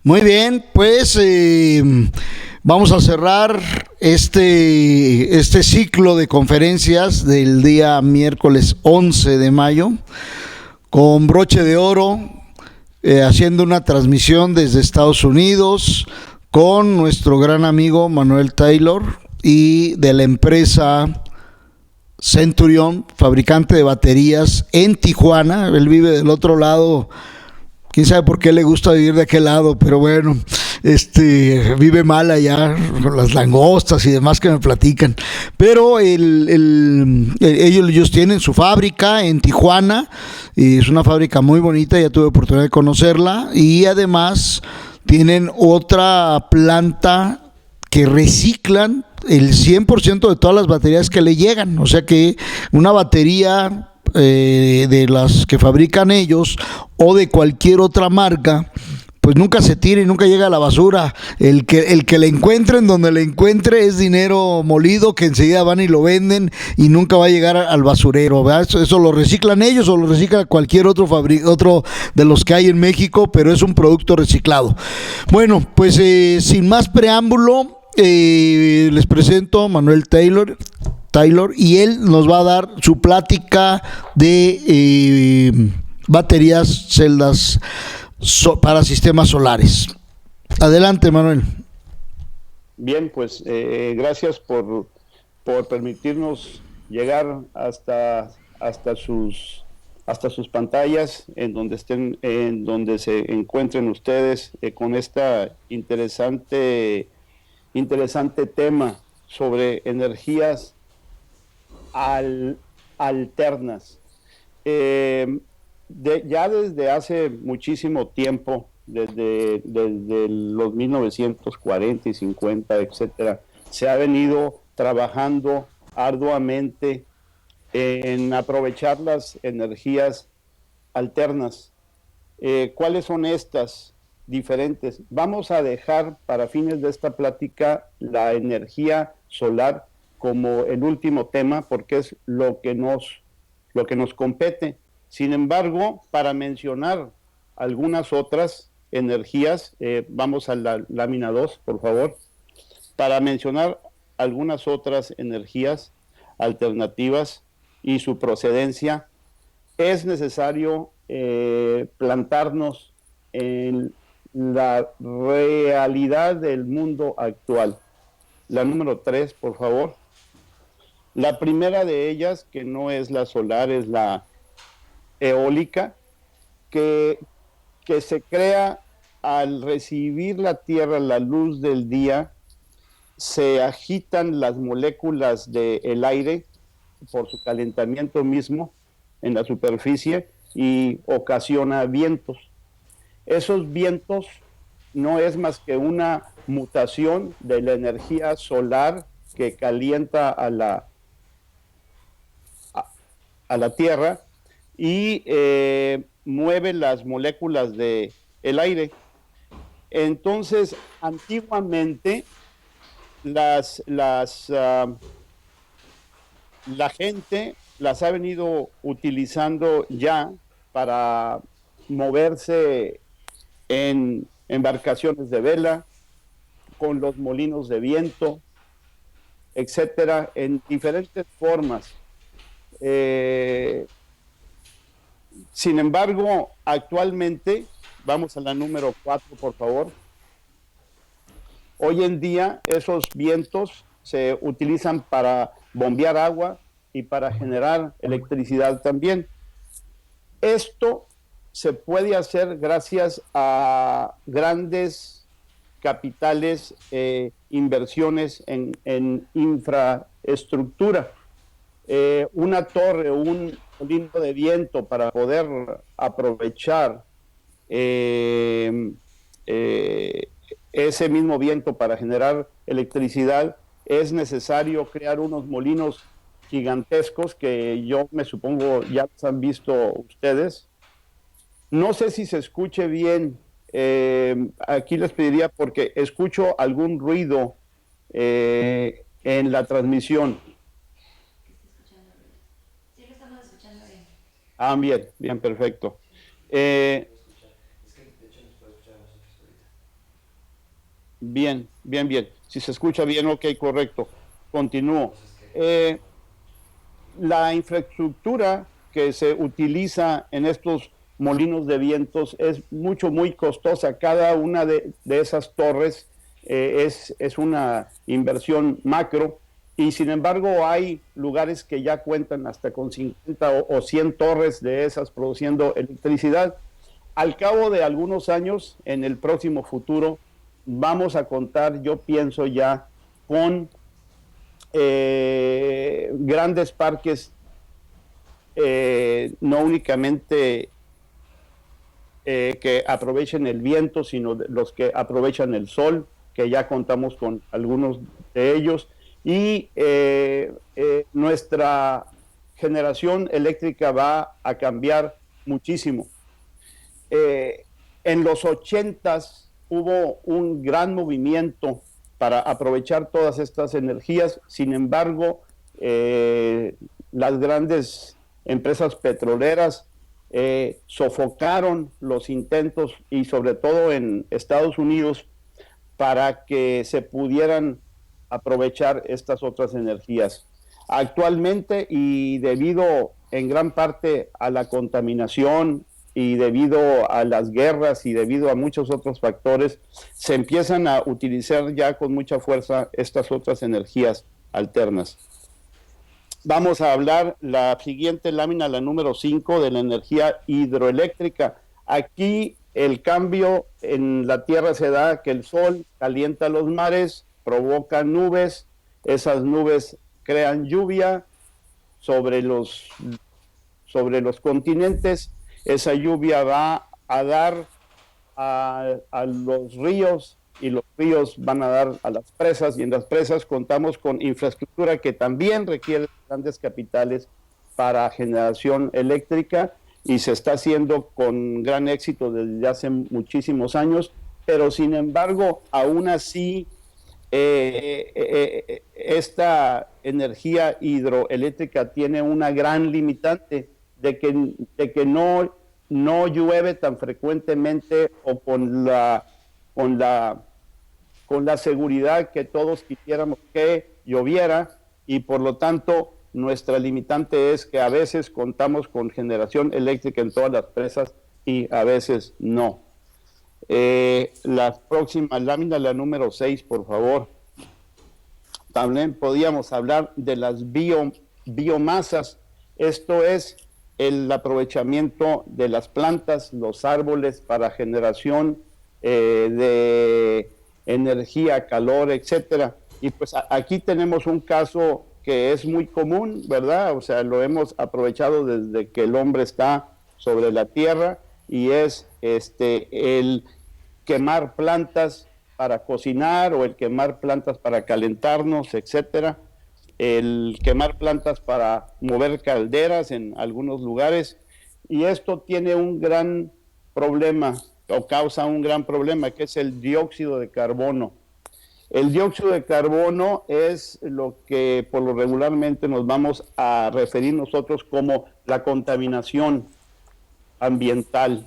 Muy bien, pues vamos a cerrar este ciclo de conferencias del día miércoles 11 de mayo con broche de oro, haciendo una transmisión desde Estados Unidos con nuestro gran amigo Manuel Taylor y de la empresa Centurion, fabricante de baterías en Tijuana. Él vive del otro lado. Quién sabe por qué le gusta vivir de aquel lado, pero bueno, vive mal allá con las langostas y demás que me platican. Pero ellos tienen su fábrica en Tijuana, y es una fábrica muy bonita, ya tuve oportunidad de conocerla, y además tienen otra planta que reciclan el 100% de todas las baterías que le llegan. O sea que una batería de las que fabrican ellos o de cualquier otra marca, pues nunca se tira y nunca llega a la basura. El que le encuentren donde le encuentre es dinero molido que enseguida van y lo venden y nunca va a llegar al basurero, ¿verdad? Eso lo reciclan ellos o lo recicla cualquier otro de los que hay en México, pero es un producto reciclado. Bueno, pues sin más preámbulo, les presento a Manuel Taylor, y él nos va a dar su plática de baterías, celdas para sistemas solares. Adelante, Manuel. Bien, pues gracias por permitirnos llegar hasta sus pantallas, en donde se encuentren ustedes con esta interesante tema sobre energías alternas. Ya desde hace muchísimo tiempo, desde los 1940 y 50, etcétera, se ha venido trabajando arduamente en aprovechar las energías alternas. ¿Cuáles son estas diferentes? Vamos a dejar para fines de esta plática la energía solar como el último tema, porque es lo que nos compete. Sin embargo, para mencionar algunas otras energías, vamos a la lámina 2, por favor. Para mencionar algunas otras energías alternativas y su procedencia, es necesario plantarnos en la realidad del mundo actual. La número 3, por favor. La primera de ellas, que no es la solar, es la eólica, que se crea al recibir la Tierra la luz del día. Se agitan las moléculas del aire por su calentamiento mismo en la superficie y ocasiona vientos. Esos vientos no es más que una mutación de la energía solar que calienta a la Tierra y mueve las moléculas del aire. Entonces, antiguamente, la gente las ha venido utilizando ya para moverse en embarcaciones de vela, con los molinos de viento, etcétera, en diferentes formas. Sin embargo, actualmente, vamos a la número 4, por favor. Hoy en día, esos vientos se utilizan para bombear agua y para generar electricidad también. Esto se puede hacer gracias a grandes capitales, inversiones en infraestructura. Una torre, un molino de viento para poder aprovechar ese mismo viento para generar electricidad, es necesario crear unos molinos gigantescos que yo me supongo ya los han visto ustedes. No sé si se escuche bien. Aquí les pediría, porque escucho algún ruido en la transmisión. Sí, lo estamos escuchando bien. Bien, bien, perfecto. Bien, bien, bien. Si se escucha bien, ok, correcto. Continúo. Eh, la infraestructura que se utiliza en estos molinos de vientos es muy costosa. Cada una de esas torres es una inversión macro y sin embargo hay lugares que ya cuentan hasta con 50 o 100 torres de esas produciendo electricidad. Al cabo de algunos años, en el próximo futuro, vamos a contar, yo pienso ya, con grandes parques, no únicamente que aprovechen el viento, sino los que aprovechan el sol, que ya contamos con algunos de ellos, y nuestra generación eléctrica va a cambiar muchísimo. Eh, en los 80s hubo un gran movimiento para aprovechar todas estas energías, sin embargo, las grandes empresas petroleras sofocaron los intentos y sobre todo en Estados Unidos para que se pudieran aprovechar estas otras energías. Actualmente y debido en gran parte a la contaminación y debido a las guerras y debido a muchos otros factores, se empiezan a utilizar ya con mucha fuerza estas otras energías alternas. Vamos a hablar la siguiente lámina, la número 5, de la energía hidroeléctrica. Aquí el cambio en la Tierra se da que el sol calienta los mares, provoca nubes, esas nubes crean lluvia sobre los continentes, esa lluvia va a dar a los ríos y los ríos van a dar a las presas y en las presas contamos con infraestructura que también requiere grandes capitales para generación eléctrica y se está haciendo con gran éxito desde hace muchísimos años, pero sin embargo, aún así, esta energía hidroeléctrica tiene una gran limitante de que no llueve tan frecuentemente o con la seguridad que todos quisiéramos que lloviera y por lo tanto nuestra limitante es que a veces contamos con generación eléctrica en todas las presas y a veces no. La próxima lámina, la número 6, por favor. También podíamos hablar de las biomasas. Esto es el aprovechamiento de las plantas, los árboles para generación de energía, calor, etcétera. Y pues aquí tenemos un caso que es muy común, ¿verdad? O sea, lo hemos aprovechado desde que el hombre está sobre la tierra y es el quemar plantas para cocinar o el quemar plantas para calentarnos, etcétera. El quemar plantas para mover calderas en algunos lugares. Y esto tiene un gran problema o causa un gran problema, que es el dióxido de carbono. El dióxido de carbono es lo que por lo regularmente nos vamos a referir nosotros como la contaminación ambiental.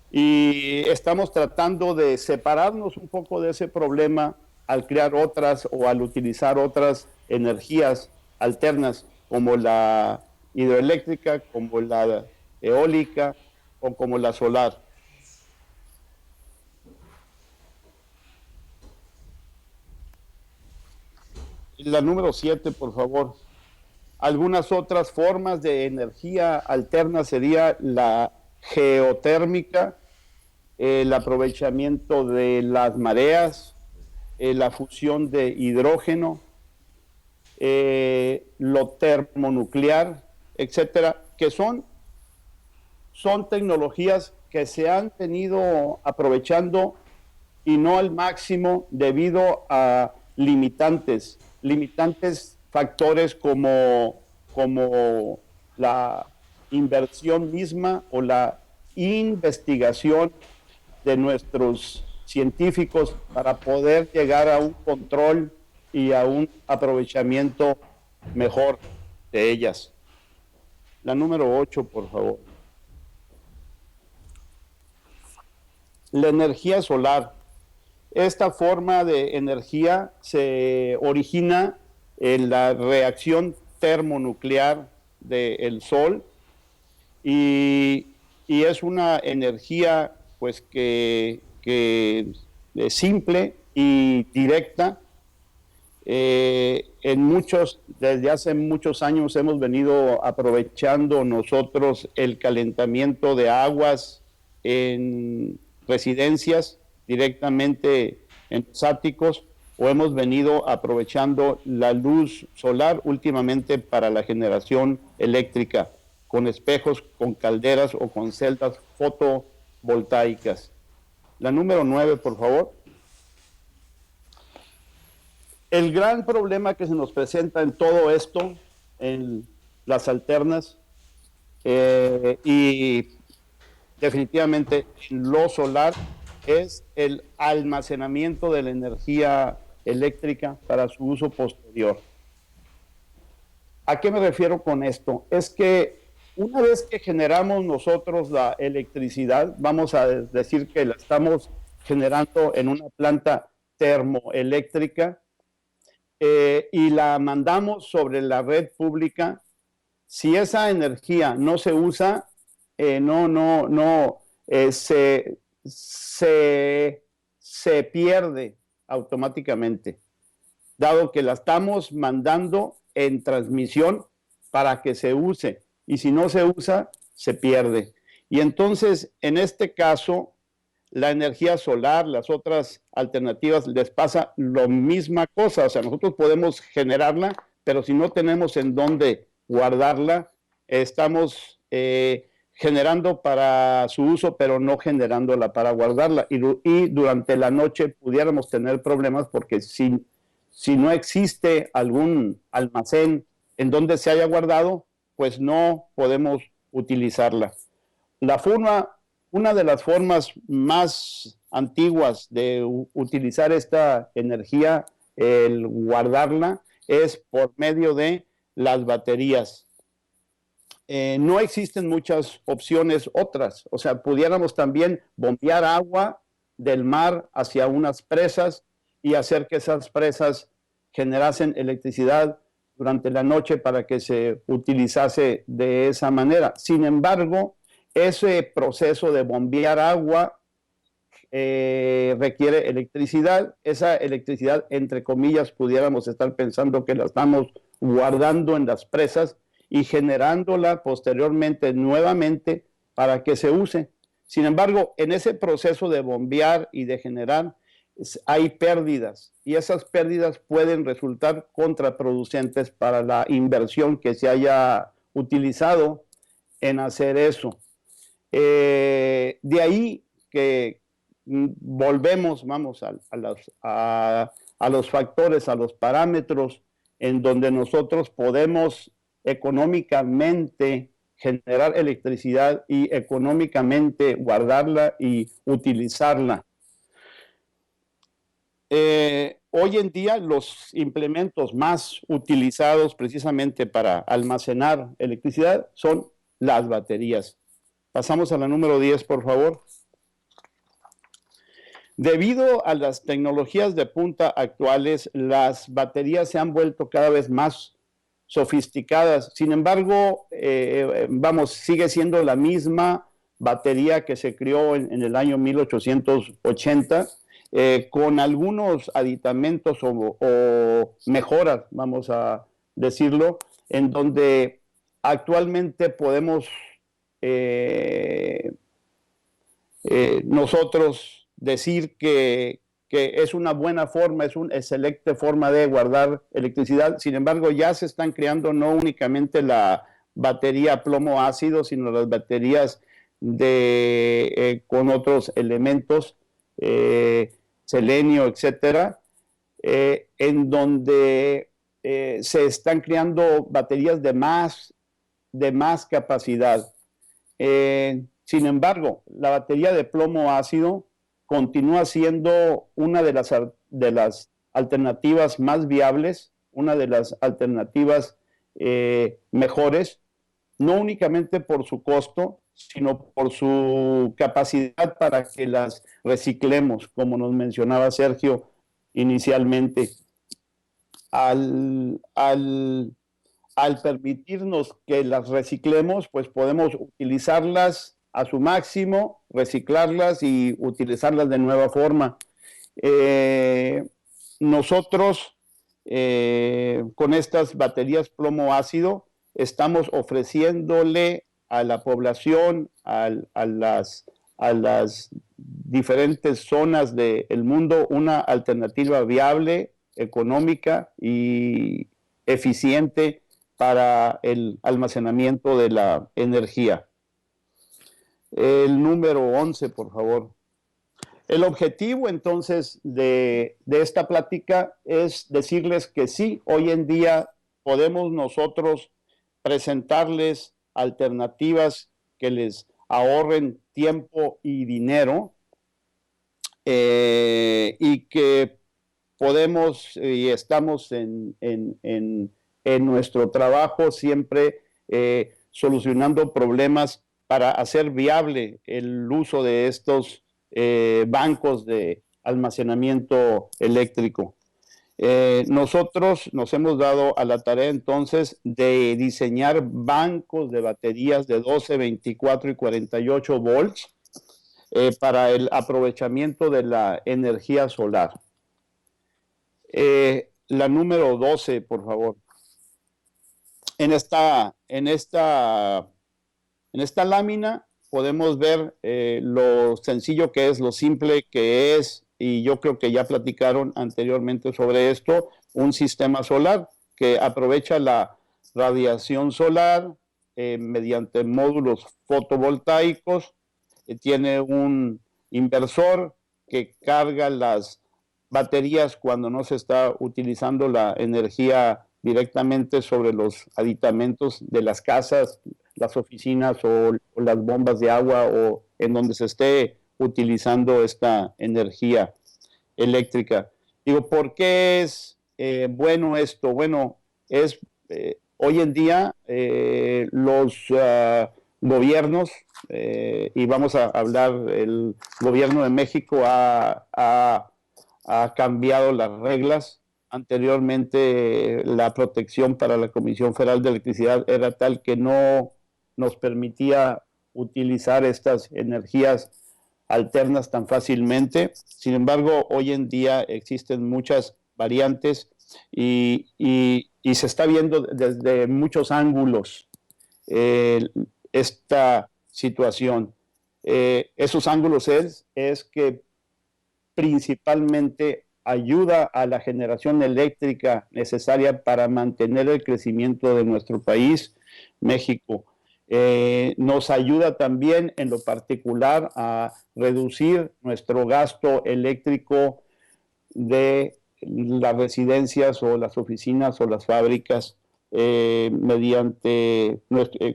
Y estamos tratando de separarnos un poco de ese problema al crear otras o al utilizar otras energías alternas como la hidroeléctrica, como la eólica o como la solar. La número 7, por favor. Algunas otras formas de energía alterna sería la geotérmica, el aprovechamiento de las mareas, la fusión de hidrógeno, lo termonuclear, etcétera, que son tecnologías que se han venido aprovechando y no al máximo debido a limitantes factores como la inversión misma o la investigación de nuestros científicos para poder llegar a un control y a un aprovechamiento mejor de ellas. La número 8, por favor. La energía solar. Esta forma de energía se origina en la reacción termonuclear del Sol y, y es una energía pues que es simple y directa. Desde hace muchos años hemos venido aprovechando nosotros el calentamiento de aguas en residencias directamente en los áticos, o hemos venido aprovechando la luz solar últimamente para la generación eléctrica con espejos, con calderas o con celdas fotovoltaicas. La número 9, por favor. El gran problema que se nos presenta en todo esto, en las alternas y definitivamente en lo solar, es el almacenamiento de la energía eléctrica para su uso posterior. ¿A qué me refiero con esto? Es que una vez que generamos nosotros la electricidad, vamos a decir que la estamos generando en una planta termoeléctrica, y la mandamos sobre la red pública. Si esa energía no se usa, se pierde automáticamente, dado que la estamos mandando en transmisión para que se use, y si no se usa, se pierde. Y entonces, en este caso, la energía solar, las otras alternativas, les pasa lo misma cosa. O sea, nosotros podemos generarla, pero si no tenemos en dónde guardarla, estamos generando para su uso, pero no generándola para guardarla. Y durante la noche pudiéramos tener problemas porque si no existe algún almacén en donde se haya guardado, pues no podemos utilizarla. Una de las formas más antiguas de utilizar esta energía, el guardarla, es por medio de las baterías. No existen muchas opciones otras. O sea, pudiéramos también bombear agua del mar hacia unas presas y hacer que esas presas generasen electricidad durante la noche para que se utilizase de esa manera. Sin embargo, ese proceso de bombear agua requiere electricidad. Esa electricidad, entre comillas, pudiéramos estar pensando que la estamos guardando en las presas y generándola posteriormente nuevamente para que se use. Sin embargo, en ese proceso de bombear y de generar hay pérdidas, y esas pérdidas pueden resultar contraproducentes para la inversión que se haya utilizado en hacer eso. De ahí que volvemos, vamos, a los factores, a los parámetros en donde nosotros podemos económicamente generar electricidad y económicamente guardarla y utilizarla. Hoy en día los implementos más utilizados precisamente para almacenar electricidad son las baterías. Pasamos a la número 10, por favor. Debido a las tecnologías de punta actuales, las baterías se han vuelto cada vez más sofisticadas. Sin embargo, sigue siendo la misma batería que se creó en el año 1880, con algunos aditamentos o mejoras, vamos a decirlo, en donde actualmente podemos nosotros decir que es una buena forma, es una excelente forma de guardar electricidad. Sin embargo, ya se están creando no únicamente la batería plomo ácido, sino las baterías con otros elementos, selenio, etcétera, en donde se están creando baterías de más capacidad. Sin embargo, la batería de plomo ácido continúa siendo una de las alternativas más viables, una de las alternativas mejores, no únicamente por su costo, sino por su capacidad para que las reciclemos, como nos mencionaba Sergio inicialmente. Al permitirnos que las reciclemos, pues podemos utilizarlas a su máximo, reciclarlas y utilizarlas de nueva forma. Nosotros, con estas baterías plomo ácido, estamos ofreciéndole a la población, a las diferentes zonas del mundo, una alternativa viable, económica y eficiente para el almacenamiento de la energía. El número 11, por favor. El objetivo entonces de esta plática es decirles que sí, hoy en día podemos nosotros presentarles alternativas que les ahorren tiempo y dinero, y que podemos y estamos en nuestro trabajo siempre solucionando problemas para hacer viable el uso de estos bancos de almacenamiento eléctrico. Nosotros nos hemos dado a la tarea entonces de diseñar bancos de baterías de 12, 24 y 48 volts para el aprovechamiento de la energía solar. La número 12, por favor. En esta lámina podemos ver lo sencillo que es, lo simple que es, y yo creo que ya platicaron anteriormente sobre esto, un sistema solar que aprovecha la radiación solar mediante módulos fotovoltaicos, tiene un inversor que carga las baterías cuando no se está utilizando la energía directamente sobre los aditamentos de las casas, las oficinas o las bombas de agua o en donde se esté utilizando esta energía eléctrica. Digo, ¿por qué es bueno esto? Bueno, es hoy en día los gobiernos, y vamos a hablar, el gobierno de México ha cambiado las reglas. Anteriormente la protección para la Comisión Federal de Electricidad era tal que no nos permitía utilizar estas energías alternas tan fácilmente. Sin embargo, hoy en día existen muchas variantes y se está viendo desde muchos ángulos esta situación. Esos ángulos es que principalmente ayuda a la generación eléctrica necesaria para mantener el crecimiento de nuestro país, México. Nos ayuda también en lo particular a reducir nuestro gasto eléctrico de las residencias o las oficinas o las fábricas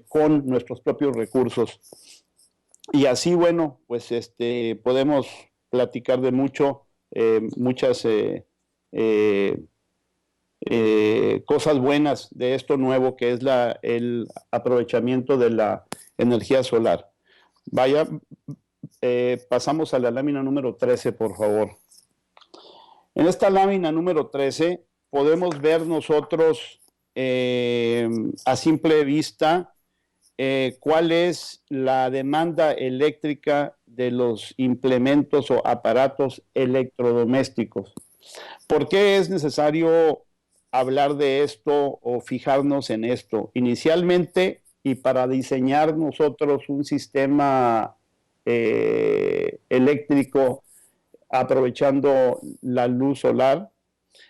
con nuestros propios recursos. Y así, bueno, pues podemos platicar de muchas cosas buenas de esto nuevo que es el aprovechamiento de la energía solar. Pasamos a la lámina número 13, por favor. En esta lámina número 13 podemos ver nosotros a simple vista cuál es la demanda eléctrica de los implementos o aparatos electrodomésticos. ¿Por qué es necesario hablar de esto o fijarnos en esto? Inicialmente, y para diseñar nosotros un sistema eléctrico aprovechando la luz solar,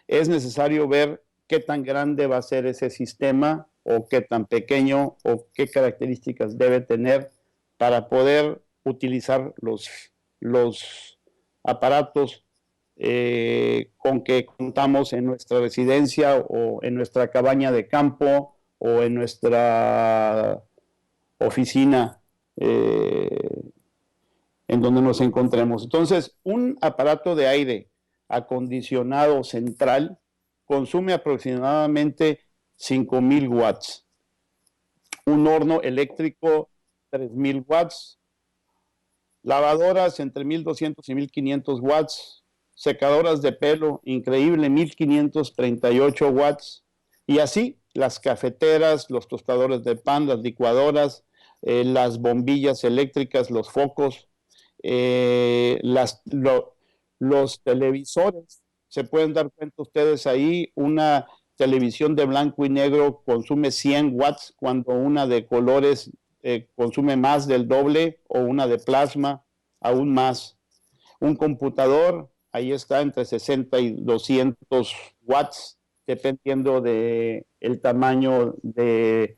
es necesario ver qué tan grande va a ser ese sistema o qué tan pequeño o qué características debe tener para poder utilizar los aparatos con que contamos en nuestra residencia o en nuestra cabaña de campo o en nuestra oficina en donde nos encontremos. Entonces, un aparato de aire acondicionado central consume aproximadamente 5,000 watts. Un horno eléctrico 3,000 watts, lavadoras entre 1,200 y 1,500 watts, secadoras de pelo, increíble, 1,538 watts, y así las cafeteras, los tostadores de pan, las licuadoras, las bombillas eléctricas, los focos, los televisores. Se pueden dar cuenta ustedes ahí, una televisión de blanco y negro consume 100 watts, cuando una de colores consume más del doble, o una de plasma aún más. Un computador, ahí está, entre 60 y 200 watts, dependiendo de el tamaño de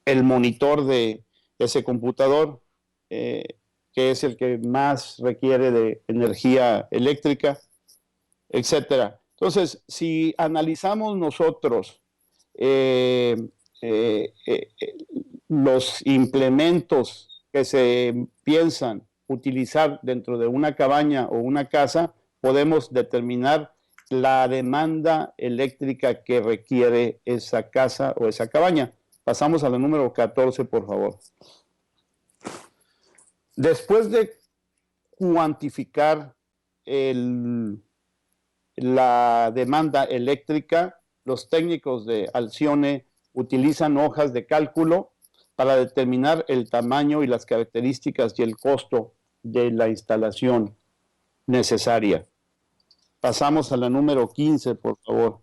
el monitor de ese computador, que es el que más requiere de energía eléctrica, etcétera. Entonces, si analizamos nosotros los implementos que se piensan utilizar dentro de una cabaña o una casa, podemos determinar la demanda eléctrica que requiere esa casa o esa cabaña. Pasamos a la número 14, por favor. Después de cuantificar la demanda eléctrica, los técnicos de Alcione utilizan hojas de cálculo para determinar el tamaño y las características y el costo de la instalación necesaria. Pasamos a la número 15, por favor.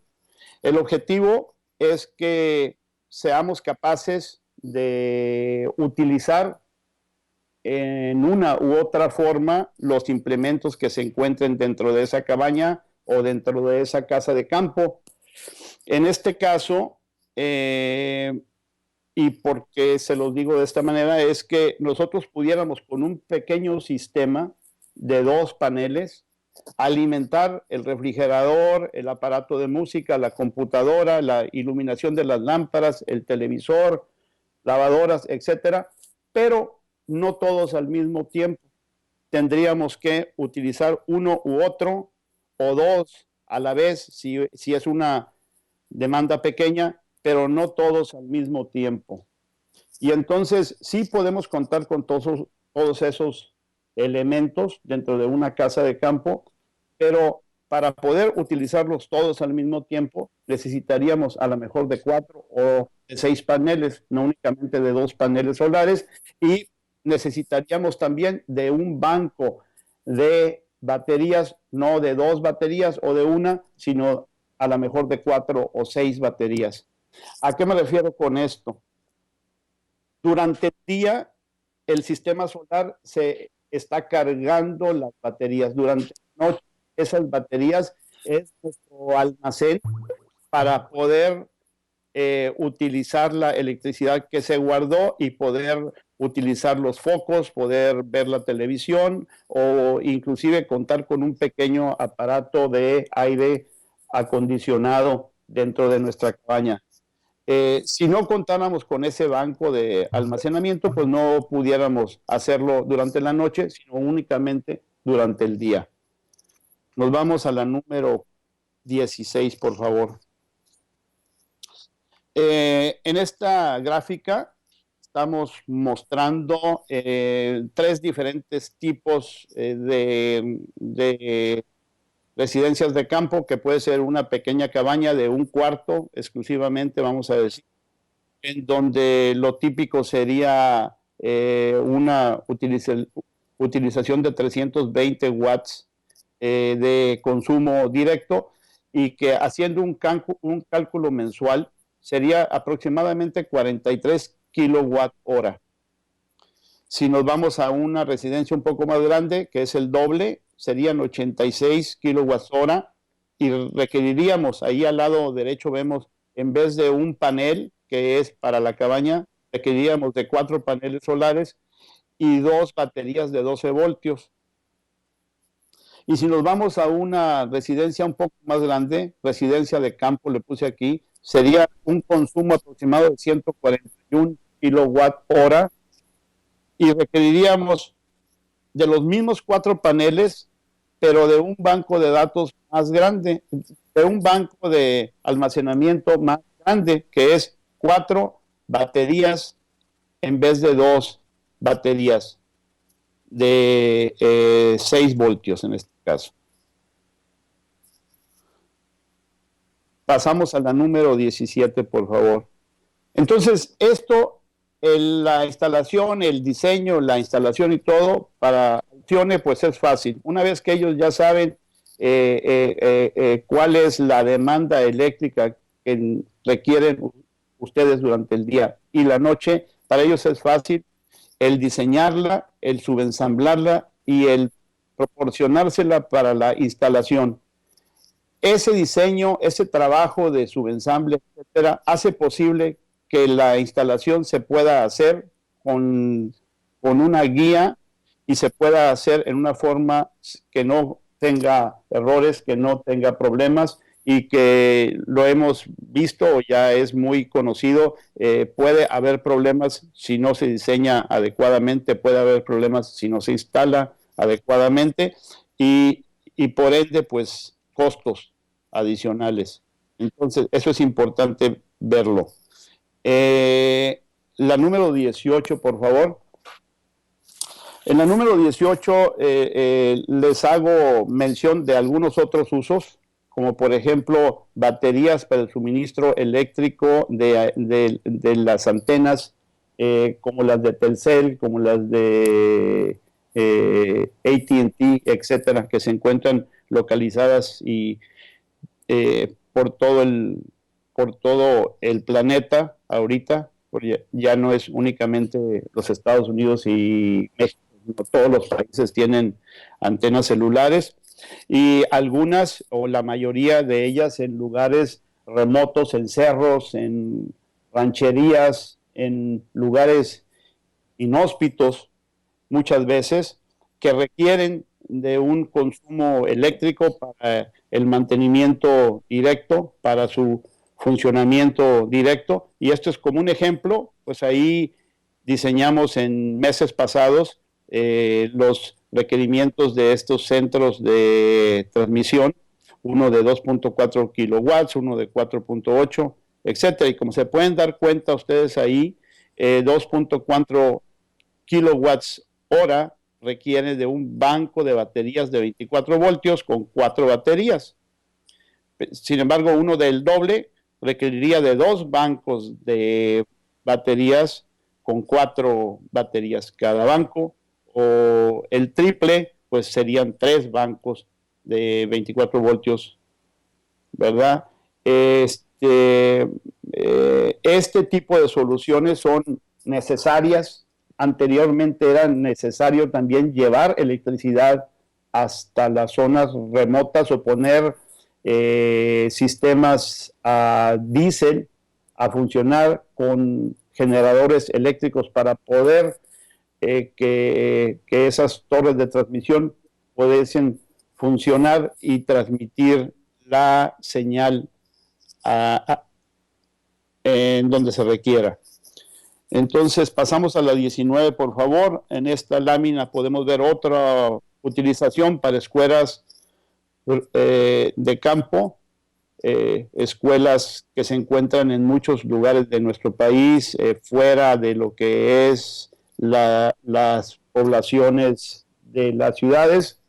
El objetivo es que seamos capaces de utilizar en una u otra forma los implementos que se encuentren dentro de esa cabaña o dentro de esa casa de campo. En este caso, y porque se los digo de esta manera, es que nosotros pudiéramos, con un pequeño sistema de 2 paneles, alimentar el refrigerador, el aparato de música, la computadora, la iluminación de las lámparas, el televisor, lavadoras, etcétera, pero no todos al mismo tiempo. Tendríamos que utilizar uno u otro, o 2 a la vez, si es una demanda pequeña, pero no todos al mismo tiempo. Y entonces sí podemos contar con todos esos elementos dentro de una casa de campo, pero para poder utilizarlos todos al mismo tiempo necesitaríamos a lo mejor de 4 o de 6 paneles, no únicamente de 2 paneles solares, y necesitaríamos también de un banco de baterías, no de 2 baterías o de una, sino a lo mejor de 4 o 6 baterías. ¿A qué me refiero con esto? Durante el día, el sistema solar se está cargando las baterías. Durante la noche, esas baterías es nuestro almacén para poder utilizar la electricidad que se guardó y poder utilizar los focos, poder ver la televisión, o inclusive contar con un pequeño aparato de aire acondicionado dentro de nuestra cabaña. Si no contáramos con ese banco de almacenamiento, pues no pudiéramos hacerlo durante la noche, sino únicamente durante el día. Nos vamos a la número 16, por favor. En esta gráfica estamos mostrando 3 diferentes tipos de residencias de campo, que puede ser una pequeña cabaña de un cuarto exclusivamente, vamos a decir, en donde lo típico sería una utilización de 320 watts de consumo directo, y que haciendo un cálculo mensual sería aproximadamente 43 kilowatt hora. Si nos vamos a una residencia un poco más grande, que es el doble, serían 86 kilowatts hora, y requeriríamos, ahí al lado derecho vemos, en vez de un panel que es para la cabaña, requeriríamos de 4 paneles solares y 2 baterías de 12 voltios. Y si nos vamos a una residencia un poco más grande, residencia de campo, le puse aquí, sería un consumo aproximado de 141 kilowatt hora, y requeriríamos de los mismos 4 paneles, pero de un banco de datos más grande, de un banco de almacenamiento más grande, que es 4 baterías en vez de 2 baterías de 6 voltios en este caso. Pasamos a la número 17, por favor. Entonces, esto, la instalación, el diseño, la instalación y todo, para funcione, pues es fácil. Una vez que ellos ya saben cuál es la demanda eléctrica que requieren ustedes durante el día y la noche, para ellos es fácil el diseñarla, el subensamblarla y el proporcionársela para la instalación. Ese diseño, ese trabajo de subensamble, etcétera, hace posible que la instalación se pueda hacer con una guía y se pueda hacer en una forma que no tenga errores, que no tenga problemas y que lo hemos visto, ya es muy conocido, puede haber problemas si no se diseña adecuadamente, puede haber problemas si no se instala adecuadamente y por ende, pues, costos adicionales. Entonces, eso es importante verlo. La número 18, por favor. En la número 18 les hago mención de algunos otros usos, como por ejemplo baterías para el suministro eléctrico de las antenas, como las de Telcel, como las de AT&T, etcétera, que se encuentran localizadas y por todo el planeta ahorita, porque ya no es únicamente los Estados Unidos y México, todos los países tienen antenas celulares y algunas o la mayoría de ellas en lugares remotos, en cerros, en rancherías, en lugares inhóspitos muchas veces que requieren de un consumo eléctrico para el mantenimiento directo, para su funcionamiento directo. Y esto es como un ejemplo, pues ahí diseñamos en meses pasados los requerimientos de estos centros de transmisión, uno de 2.4 kilowatts, uno de 4.8, etcétera. Y como se pueden dar cuenta ustedes ahí, 2.4 kilowatts hora requiere de un banco de baterías de 24 voltios con 4 baterías. Sin embargo, uno del doble requeriría de 2 bancos de baterías con 4 baterías cada banco, o el triple, pues serían 3 bancos de 24 voltios, ¿verdad? Este tipo de soluciones son necesarias. Anteriormente era necesario también llevar electricidad hasta las zonas remotas o poner sistemas a diésel a funcionar con generadores eléctricos para poder que esas torres de transmisión pudiesen funcionar y transmitir la señal en donde se requiera. Entonces pasamos a la 19, por favor. En esta lámina podemos ver otra utilización para escuelas de campo, escuelas que se encuentran en muchos lugares de nuestro país, fuera de lo que es las poblaciones de las ciudades,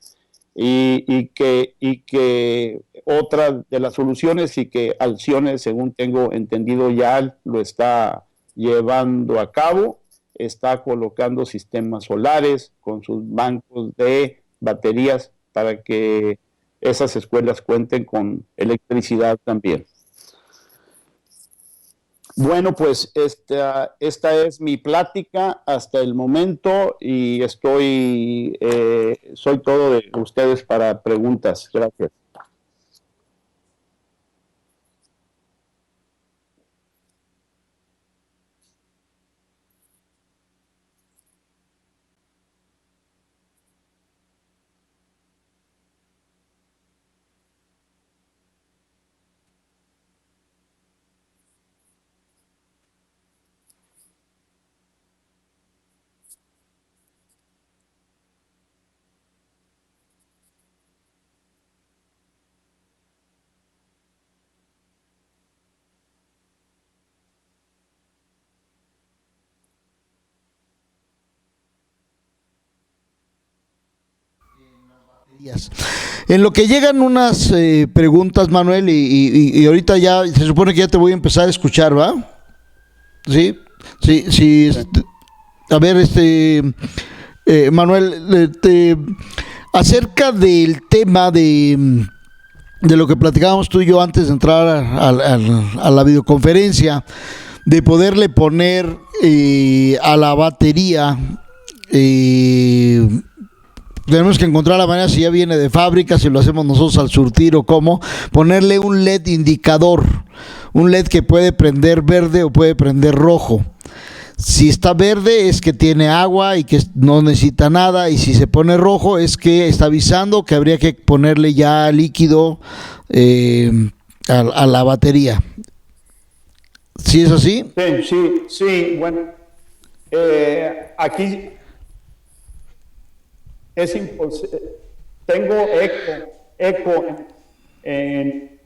y que otra de las soluciones y que Alcione, según tengo entendido, ya lo está llevando a cabo, está colocando sistemas solares con sus bancos de baterías para que esas escuelas cuenten con electricidad también. Bueno, pues esta es mi plática hasta el momento y soy todo de ustedes para preguntas. Gracias. En lo que llegan unas preguntas, Manuel, y ahorita ya se supone que ya te voy a empezar a escuchar, ¿va? Sí, sí, sí. A ver, Manuel, acerca del tema de lo que platicábamos tú y yo antes de entrar a la videoconferencia, de poderle poner a la batería, tenemos que encontrar la manera, si ya viene de fábrica, si lo hacemos nosotros al surtir o cómo, ponerle un LED indicador, un LED que puede prender verde o puede prender rojo. Si está verde es que tiene agua y que no necesita nada, y si se pone rojo es que está avisando que habría que ponerle ya líquido a la batería. ¿Sí es así? Sí, bueno, aquí es imposible. Tengo eco en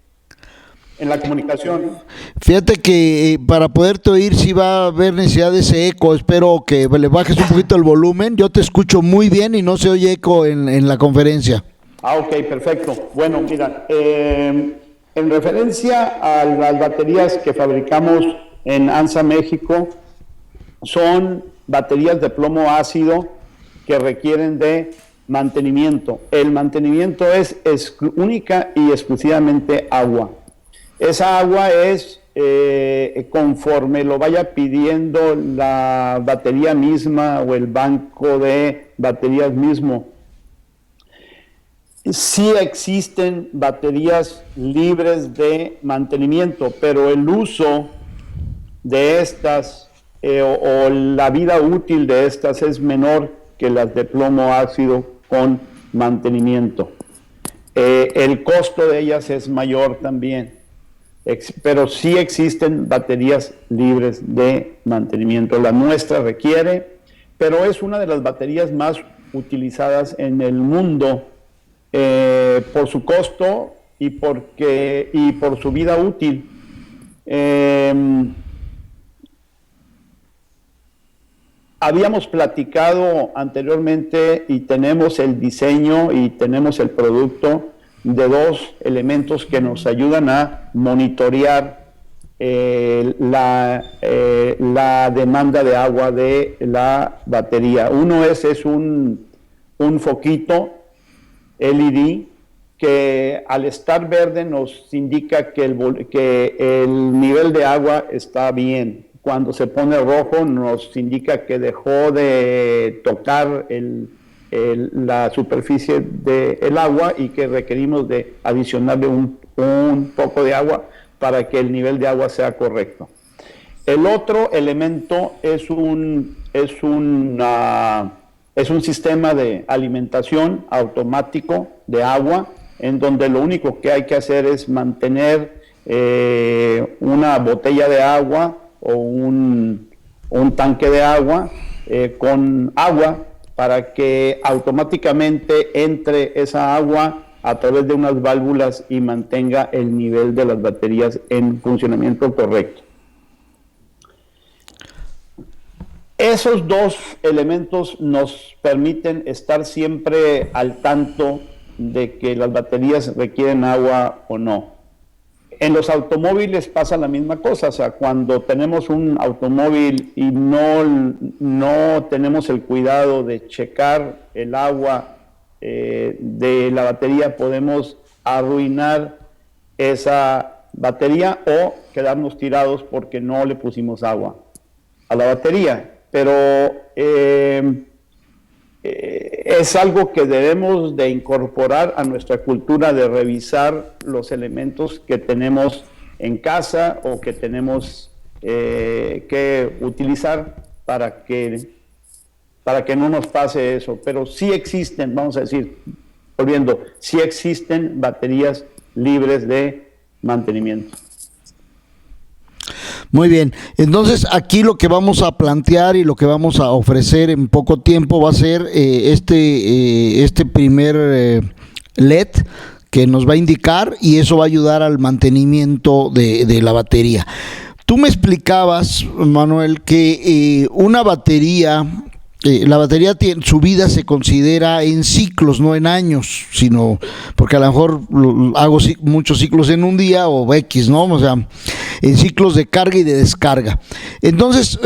la comunicación. Fíjate que para poderte oír sí va a haber necesidad de ese eco. Espero que le bajes un poquito el volumen. Yo te escucho muy bien y no se oye eco en la conferencia. Ok, perfecto. Bueno, mira, en referencia a las baterías que fabricamos en ANSA México, son baterías de plomo ácido que requieren de mantenimiento. El mantenimiento es única y exclusivamente agua. Esa agua es conforme lo vaya pidiendo la batería misma o el banco de baterías mismo. Sí existen baterías libres de mantenimiento, pero el uso de estas o la vida útil de estas es menor que las de plomo ácido con mantenimiento. El costo de ellas es mayor también, pero sí existen baterías libres de mantenimiento. La nuestra requiere, pero es una de las baterías más utilizadas en el mundo por su costo y por su vida útil. Habíamos platicado anteriormente y tenemos el diseño y tenemos el producto de dos elementos que nos ayudan a monitorear la demanda de agua de la batería. Uno es un foquito LED que al estar verde nos indica que el nivel de agua está bien. Cuando se pone rojo nos indica que dejó de tocar la superficie del agua y que requerimos de adicionarle un poco de agua para que el nivel de agua sea correcto. El otro elemento es un sistema de alimentación automático de agua, en donde lo único que hay que hacer es mantener una botella de agua o un tanque de agua con agua para que automáticamente entre esa agua a través de unas válvulas y mantenga el nivel de las baterías en funcionamiento correcto. Esos dos elementos nos permiten estar siempre al tanto de que las baterías requieren agua o no. En los automóviles pasa la misma cosa, o sea, cuando tenemos un automóvil y no tenemos el cuidado de checar el agua de la batería, podemos arruinar esa batería o quedarnos tirados porque no le pusimos agua a la batería. Pero es algo que debemos de incorporar a nuestra cultura de revisar los elementos que tenemos en casa o que tenemos que utilizar para que no nos pase eso. Pero sí existen, vamos a decir, volviendo, sí existen baterías libres de mantenimiento. Muy bien, entonces aquí lo que vamos a plantear y lo que vamos a ofrecer en poco tiempo va a ser este primer LED que nos va a indicar, y eso va a ayudar al mantenimiento de la batería. Tú me explicabas, Manuel, que una batería La batería tiene, su vida se considera en ciclos, no en años, sino porque a lo mejor hago muchos ciclos en un día o X, ¿no? O sea, en ciclos de carga y de descarga. Entonces,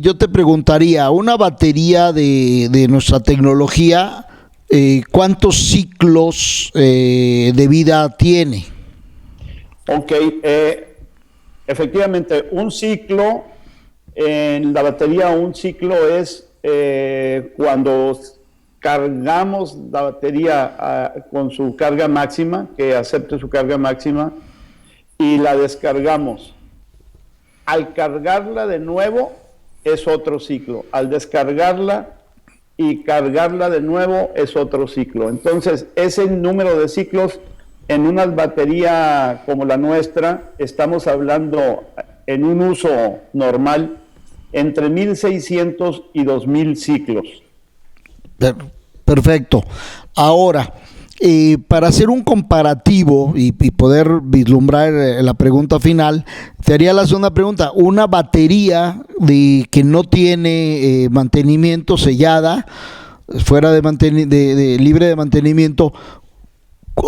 yo te preguntaría, una batería de nuestra tecnología, ¿cuántos ciclos de vida tiene? Ok, efectivamente, un ciclo, en la batería un ciclo es cuando cargamos la batería con su carga máxima, que acepte su carga máxima, y la descargamos. Al cargarla de nuevo es otro ciclo. Al descargarla y cargarla de nuevo es otro ciclo. Entonces, ese número de ciclos en una batería como la nuestra, estamos hablando en un uso normal entre 1600 y 2000 ciclos. Perfecto. Ahora, para hacer un comparativo y poder vislumbrar la pregunta final, te haría la segunda pregunta. Una batería que no tiene mantenimiento, sellada, fuera de libre de mantenimiento,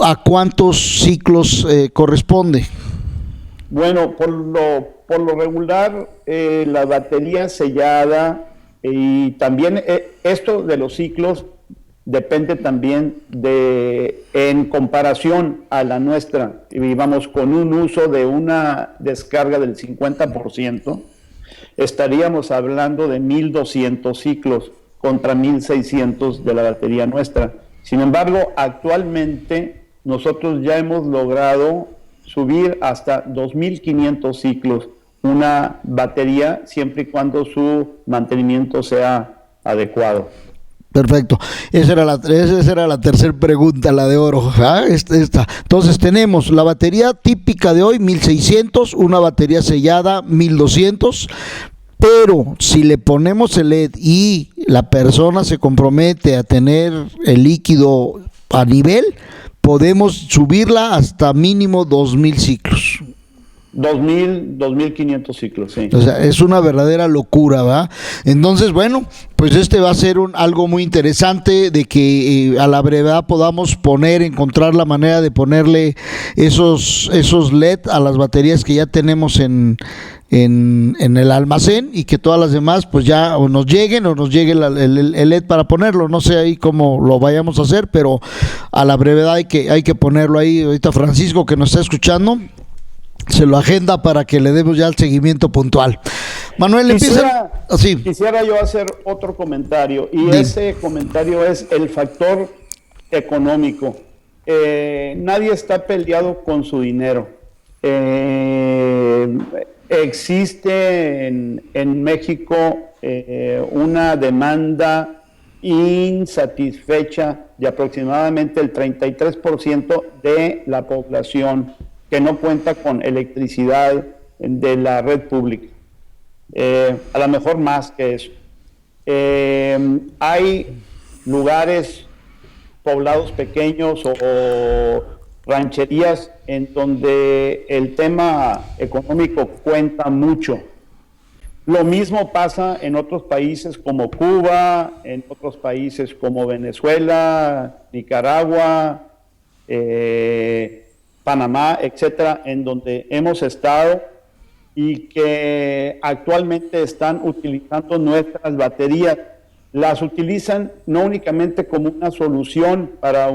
¿a cuántos ciclos corresponde? Bueno, por lo regular, la batería sellada y también esto de los ciclos depende también en comparación a la nuestra, y vamos con un uso de una descarga del 50%, estaríamos hablando de 1200 ciclos contra 1600 de la batería nuestra. Sin embargo, actualmente nosotros ya hemos logrado subir hasta 2500 ciclos una batería, siempre y cuando su mantenimiento sea adecuado. Perfecto. Esa era la tercera pregunta, la de oro. Esta. Entonces tenemos la batería típica de hoy, 1600, una batería sellada, 1200. Pero si le ponemos el LED y la persona se compromete a tener el líquido a nivel, podemos subirla hasta mínimo 2000 ciclos. 2500 ciclos, sí. O sea, es una verdadera locura, ¿va? Entonces, bueno, pues va a ser algo muy interesante de que a la brevedad podamos encontrar la manera de ponerle esos LED a las baterías que ya tenemos en el almacén, y que todas las demás pues ya o nos llegue el LED para ponerlo. No sé ahí cómo lo vayamos a hacer, pero a la brevedad hay que ponerlo ahí. Ahorita Francisco, que nos está escuchando, se lo agenda para que le demos ya el seguimiento puntual. Manuel, quisiera yo hacer otro comentario, y ese comentario es el factor económico. Nadie está peleado con su dinero. Existe en México una demanda insatisfecha de aproximadamente el 33% de la población que no cuenta con electricidad de la red pública. A lo mejor más que eso. Hay lugares, poblados pequeños o rancherías en donde el tema económico cuenta mucho. Lo mismo pasa en otros países como Cuba, en otros países como Venezuela, Nicaragua, Panamá, etcétera, en donde hemos estado y que actualmente están utilizando nuestras baterías. Las utilizan no únicamente como una solución para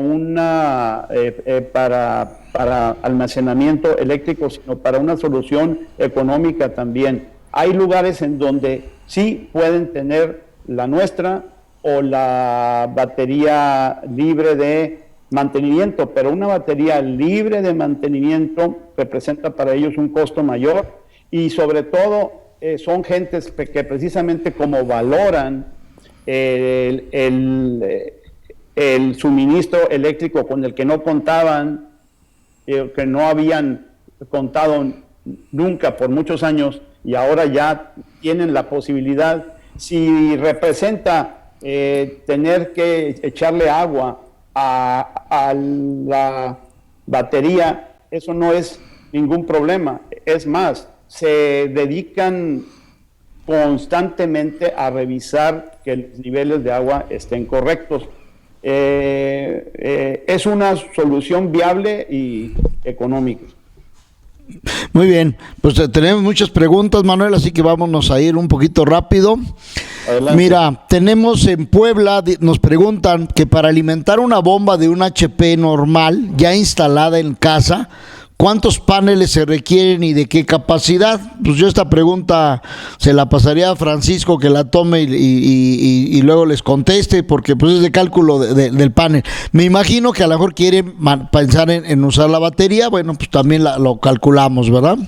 para almacenamiento eléctrico, sino para una solución económica también. Hay lugares en donde sí pueden tener la nuestra o la batería libre de mantenimiento, pero una batería libre de mantenimiento representa para ellos un costo mayor, y sobre todo son gentes que precisamente como valoran el suministro eléctrico con el que no contaban, que no habían contado nunca por muchos años, y ahora ya tienen la posibilidad. Si representa tener que echarle agua a la batería, eso no es ningún problema. Es más, se dedican constantemente a revisar que los niveles de agua estén correctos. Es una solución viable y económica. Muy bien, pues tenemos muchas preguntas, Manuel, así que vámonos a ir un poquito rápido. Adelante. Mira, tenemos en Puebla, nos preguntan que para alimentar una bomba de un HP normal, ya instalada en casa, ¿cuántos paneles se requieren y de qué capacidad? Pues yo esta pregunta se la pasaría a Francisco que la tome y luego les conteste, porque pues es de cálculo del panel. Me imagino que a lo mejor quieren pensar en usar la batería, bueno, pues también lo calculamos, ¿verdad?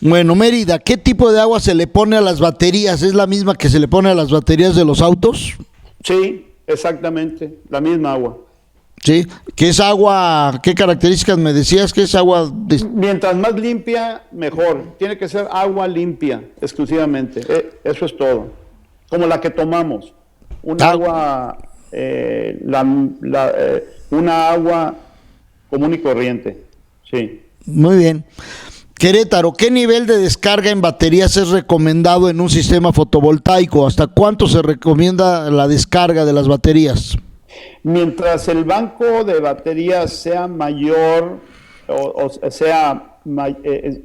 Bueno, Mérida, ¿qué tipo de agua se le pone a las baterías? ¿Es la misma que se le pone a las baterías de los autos? Sí, exactamente, la misma agua. Sí, ¿qué es agua? ¿Qué características me decías que es agua? Mientras más limpia, mejor. Tiene que ser agua limpia, exclusivamente. Eso es todo. Como la que tomamos. Una agua, una agua común y corriente. Sí. Muy bien. Querétaro, ¿qué nivel de descarga en baterías es recomendado en un sistema fotovoltaico? ¿Hasta cuánto se recomienda la descarga de las baterías? Mientras el banco de baterías sea mayor,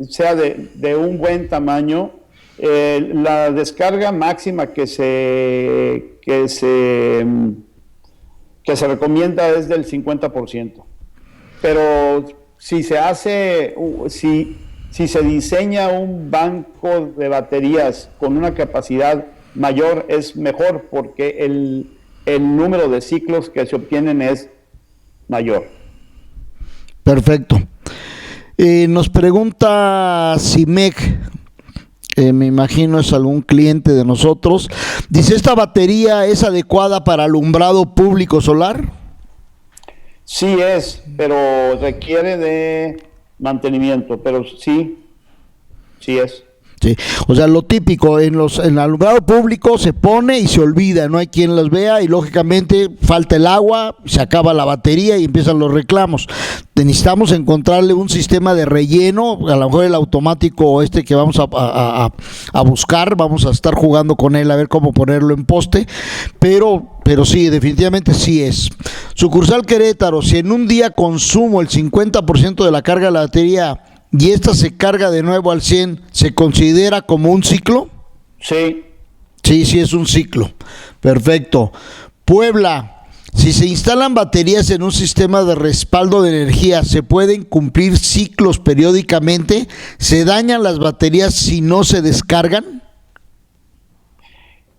sea de un buen tamaño, la descarga máxima que se recomienda es del 50%. Pero si se diseña un banco de baterías con una capacidad mayor, es mejor, porque el número de ciclos que se obtienen es mayor. Perfecto. Nos pregunta Cimec, me imagino es algún cliente de nosotros. Dice, ¿esta batería es adecuada para alumbrado público solar? Sí es, pero requiere de mantenimiento, pero sí es. Sí, o sea, lo típico, en el alumbrado público se pone y se olvida, no hay quien las vea y lógicamente falta el agua, se acaba la batería y empiezan los reclamos. Necesitamos encontrarle un sistema de relleno, a lo mejor el automático que vamos a buscar, vamos a estar jugando con él a ver cómo ponerlo en poste, pero sí, definitivamente sí es. Sucursal Querétaro, si en un día consumo el 50% de la carga de la batería y esta se carga de nuevo al 100, ¿se considera como un ciclo? Sí. Sí es un ciclo. Perfecto. Puebla, si se instalan baterías en un sistema de respaldo de energía, ¿se pueden cumplir ciclos periódicamente? ¿Se dañan las baterías si no se descargan?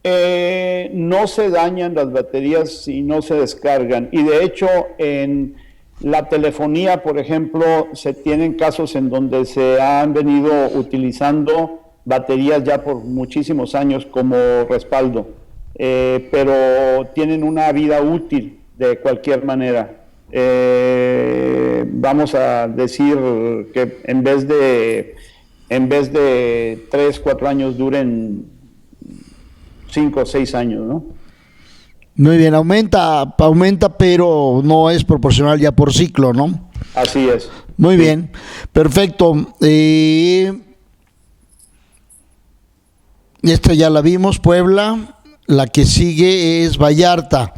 No se dañan las baterías si no se descargan. Y de hecho, en la telefonía, por ejemplo, se tienen casos en donde se han venido utilizando baterías ya por muchísimos años como respaldo, pero tienen una vida útil de cualquier manera. Vamos a decir que en vez de 3, 4 años duren 5 o 6 años, ¿no? Muy bien, aumenta, pero no es proporcional ya por ciclo, ¿no? Así es. Muy bien, perfecto. Esta ya la vimos, Puebla. La que sigue es Vallarta.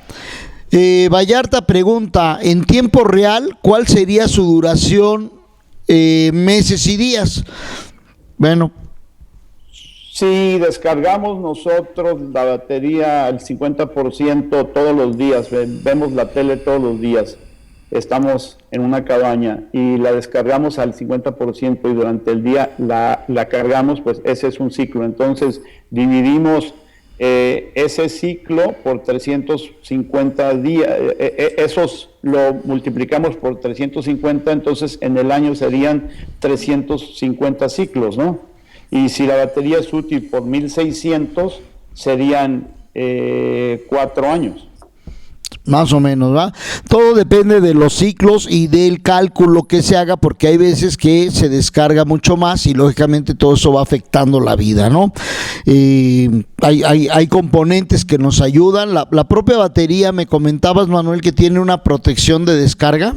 Vallarta pregunta, en tiempo real, ¿cuál sería su duración, meses y días? Bueno. Sí, descargamos nosotros la batería al 50% todos los días, vemos la tele todos los días, estamos en una cabaña y la descargamos al 50% y durante el día la cargamos, pues ese es un ciclo. Entonces dividimos ese ciclo por 350 días, esos lo multiplicamos por 350, entonces en el año serían 350 ciclos, ¿no? Y si la batería es útil por 1600, serían 4 años. Más o menos, ¿va? Todo depende de los ciclos y del cálculo que se haga, porque hay veces que se descarga mucho más y lógicamente todo eso va afectando la vida, ¿no? Hay componentes que nos ayudan. La propia batería, me comentabas, Manuel, que tiene una protección de descarga.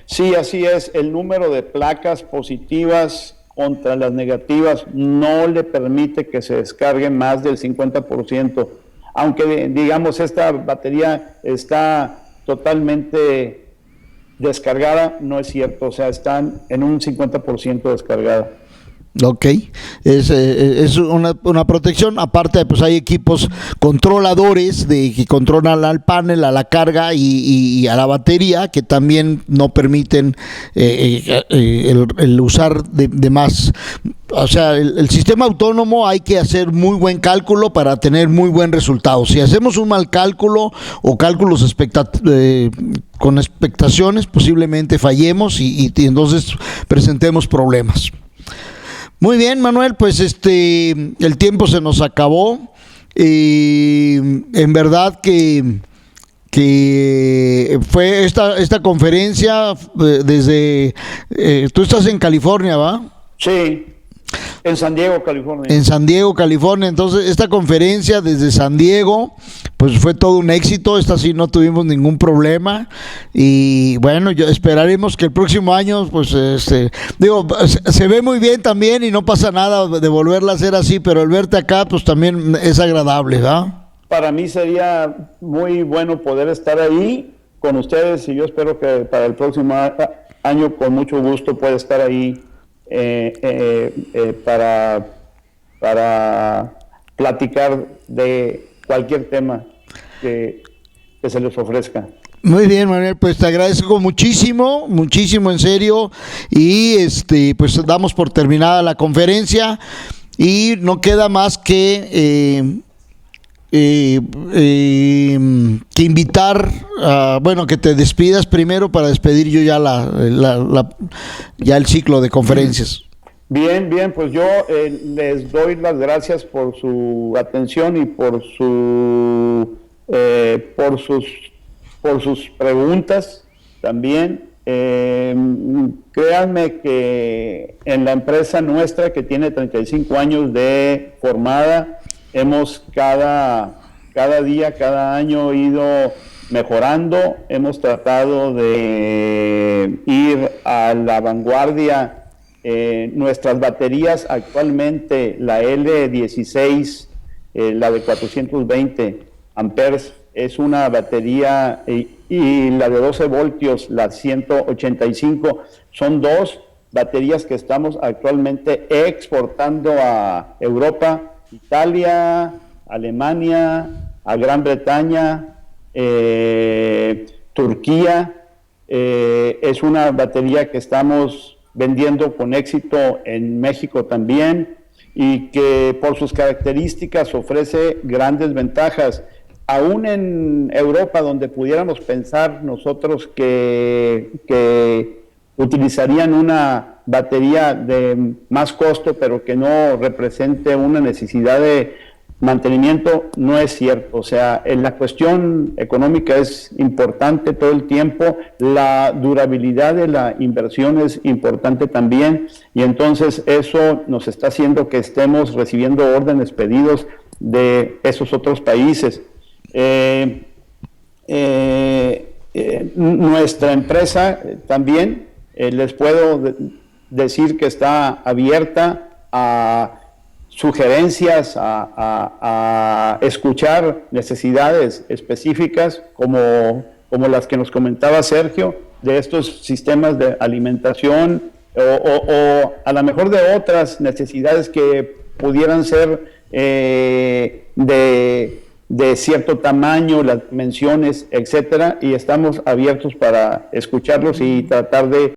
Sí, así es. El número de placas positivas contra las negativas no le permite que se descargue más del 50%, aunque digamos esta batería está totalmente descargada, no es cierto, o sea, están en un 50% descargada. Ok, es una protección. Aparte, pues hay equipos controladores que controlan al panel, a la carga y a la batería, que también no permiten el usar de más. O sea, el sistema autónomo hay que hacer muy buen cálculo para tener muy buen resultado. Si hacemos un mal cálculo o cálculos con expectaciones, posiblemente fallemos y entonces presentemos problemas. Muy bien, Manuel, pues el tiempo se nos acabó. En verdad que fue esta conferencia desde... tú estás en California, ¿va? Sí, en San Diego, California. En San Diego, California. Entonces, esta conferencia desde San Diego, pues fue todo un éxito. Esta sí no tuvimos ningún problema. Y bueno, esperaremos que el próximo año, pues, se ve muy bien también y no pasa nada de volverla a hacer así, pero el verte acá, pues también es agradable, ¿verdad? Para mí sería muy bueno poder estar ahí con ustedes y yo espero que para el próximo año con mucho gusto pueda estar ahí para platicar de cualquier tema que se les ofrezca. Muy bien, Manuel, pues te agradezco muchísimo, muchísimo en serio y pues damos por terminada la conferencia y no queda más que invitar que te despidas primero para despedir yo ya ya el ciclo de conferencias. Bien, pues yo les doy las gracias por su atención y por sus preguntas también. Créanme que en la empresa nuestra, que tiene 35 años de formada, hemos cada día, cada año ido mejorando, hemos tratado de ir a la vanguardia. Nuestras baterías actualmente, la L16, la de 420 amperes, es una batería y la de 12 voltios, la 185, son dos baterías que estamos actualmente exportando a Europa, Italia, Alemania, a Gran Bretaña, Turquía. Es una batería que estamos vendiendo con éxito en México también y que por sus características ofrece grandes ventajas. Aún en Europa, donde pudiéramos pensar nosotros que utilizarían una batería de más costo, pero que no represente una necesidad de mantenimiento, no es cierto. O sea, en la cuestión económica es importante todo el tiempo, la durabilidad de la inversión es importante también, y entonces eso nos está haciendo que estemos recibiendo órdenes, pedidos de esos otros países. Nuestra empresa también, les puedo decir que está abierta a sugerencias, a escuchar necesidades específicas como las que nos comentaba Sergio, de estos sistemas de alimentación o a lo mejor de otras necesidades que pudieran ser de cierto tamaño, las dimensiones, etcétera, y estamos abiertos para escucharlos y tratar de